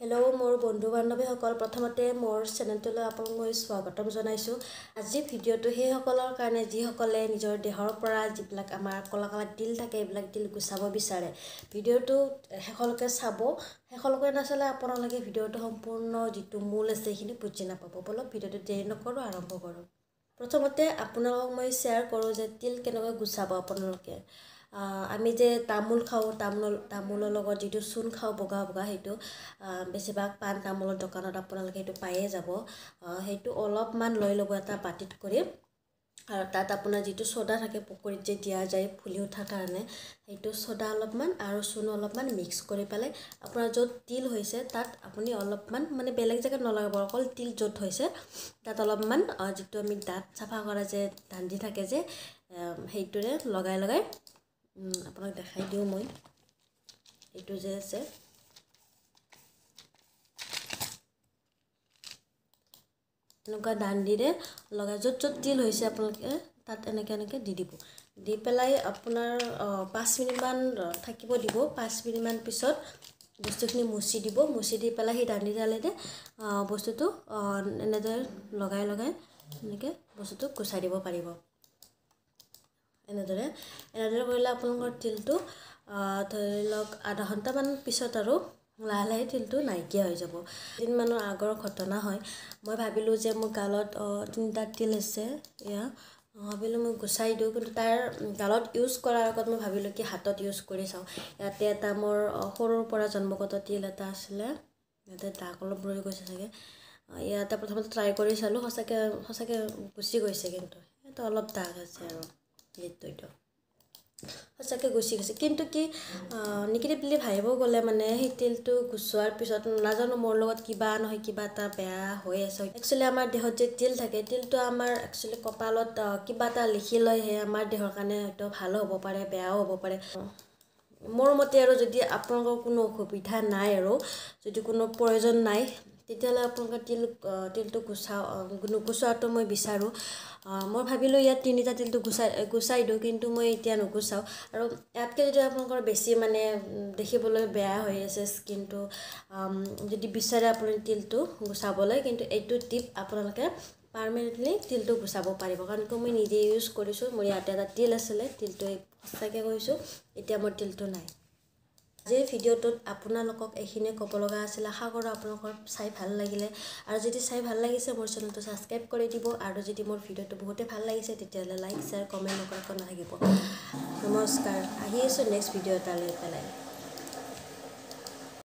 Hello मोर बंधु बान्धवीসকল प्रथमते मोर चेनेलटोলৈ আপোনাক মই স্বাগতম জনাইছো। আজি ভিডিওটো সেই সকলৰ কাৰণে যিসকলে নিজৰ দেহৰ পৰা যিবিলাক আমাৰ কলা কলা তিল থাকে এইবিলাক তিল গুচাব বিচাৰে। ভিডিওটো হেকলকে চাব, হেকলকে নাচালে আপোনালোকে ভিডিওটো সম্পূৰ্ণ যিটো মূল আছে সেইখিনি বুজি নাপাব। বলক ভিডিওটো দেৰি নকৰো আৰম্ভ কৰো। প্ৰথমতে আপোনালোকক মই শেয়াৰ কৰো যে তিল কেনেকৈ গুচাব আপোনালোকে। আমি যে তামোল খাও, তামোলৰ লগত যেটো চুন খাও বগা বগা হেতু বেছিভাগ পান তামোলৰ দোকানত আপোনালোকে হেতু পায়ে যাব। হেতু অলপমান লৈ লব এটা বাটিত কৰি, আৰু তাত আপোনাৰ যেটো সোডা থাকে পকৰিত যে দিয়া যায় ফুলি উঠাৰ কাৰণে, হেতু সোডা অলপমান আৰু চুন অলপমান মিক্স কৰি পেলাই আপোনাৰ য'ত তিল হৈছে তাত আপুনি অলপমান মানে বেলেগ জায়গাত নলগাব, অকল তিল য'ত হৈছে তাত অলপমান যেটো আমি দাঁত সাফা কৰা যে দাণ্ডি থাকে যে হেতুৰে লগাই লগাই আপোনাক দেখাই দিও মই। এটো যে আছে এনেকুৱা দাণ্ডিৰে লগাই য'ত য'ত তিল হৈছে আপোনালোকে তাত এনেকে দি দিব। দি পেলাই আপোনাৰ 5 মিনিট মান থাকিব দিব। 5 মিনিট মান পিছত বস্তুখিনি মুছি দিব। মুছি দি পেলাই সেই দাণ্ডিডালেৰে বস্তুটো এনেদৰে লগাই লগাই এনেকে বস্তুটো গুচাই দিব পাৰিব। এনেদৰে কৰিলে আপোনালোকৰ তিলটো ধৰি লওক আধা ঘণ্টা মান পিছত আৰু লাহে লাহে তিলটো নাইকিয়া হৈ যাব। দিনমানৰ আগৰ ঘটনা হয়। মই ভাবিলো যে মোৰ গালত 3টা তিল আছে, এয়া ভাবিলো মই গুচাই দিও, কিন্তু তাৰ গালত ইউজ কৰাৰ আগত মই ভাবিলো কি হাতত ইউজ কৰি চাও। ইয়াতে এটা মোৰ সৰুৰ পৰা জন্মগত তিল এটা আছিলে, ইয়াতে দাগ অলপ ৰৈ গৈছে চাগে। ইয়াতে প্ৰথমতে ট্ৰাই কৰি চালো, সঁচাকে গুচি গৈছে, কিন্তু এটা অলপ দাগ আছে আৰু এইটো সঁচাকে গুচি গৈছে। কিন্তু কি নিগেটিভলি ভাবিব গ'লে মানে সেই তিলটো গুচোৱাৰ পিছত নাজানো মোৰ লগত কিবা নহয় কিবা এটা বেয়া হৈ আছে। একচুৱেলি আমাৰ দেহত যে তিল থাকে, তিলটো আমাৰ একচুৱেলি কপালত কিবা এটা লিখি লয়হে আমাৰ দেহৰ কাৰণে হয়তো ভালো হ'ব পাৰে বেয়াও হ'ব পাৰে। মোৰ মতে আৰু যদি আপোনালোকৰ কোনো অসুবিধা নাই আৰু যদি কোনো প্ৰয়োজন নাই তেতিয়ালে আপোনালোকে তিলটো গুচোৱাটো মই বিচাৰো। মই ভাবিলো ইয়াত 3টা তিলটো গুচাই দিও, কিন্তু মই এতিয়া নুগুচাও। আৰু ইয়াতকে যদি আপোনালোকৰ বেছি মানে দেখিবলৈ বেয়া হৈ আছে স্কিনটো, যদি বিচাৰে আপুনি তিলটো গুচাবলৈ, কিন্তু এইটো টিপ আপোনালোকে পাৰ্মানেন্টলি তিলটো গুচাব পাৰিব। কাৰণ মই নিজে ইউজ কৰিছো। মোৰ ইয়াতে এটা তিল আছিলে, তিলটো সঁচাকে কৈছো এতিয়া মোৰ তিলটো নাই। আজিৰ ভিডিওটোত আপোনালোকক এইখিনি ক'ব লগা আছিল। আশা কৰোঁ আপোনালোকৰ চাই ভাল লাগিলে, আৰু যদি চাই ভাল লাগিছে মোৰ চেনেলটো সাবস্ক্ৰাইব কৰি দিব, আৰু যদি মোৰ ভিডিওটো বহুতে ভাল লাগিছে তেতিয়াহ'লে লাইক শ্বেয়াৰ কমেণ্ট নকৰাকৈ নাথাকিব। নমস্কাৰ, আহি আছো নেক্সট ভিডিও এটা লৈ পেলাই।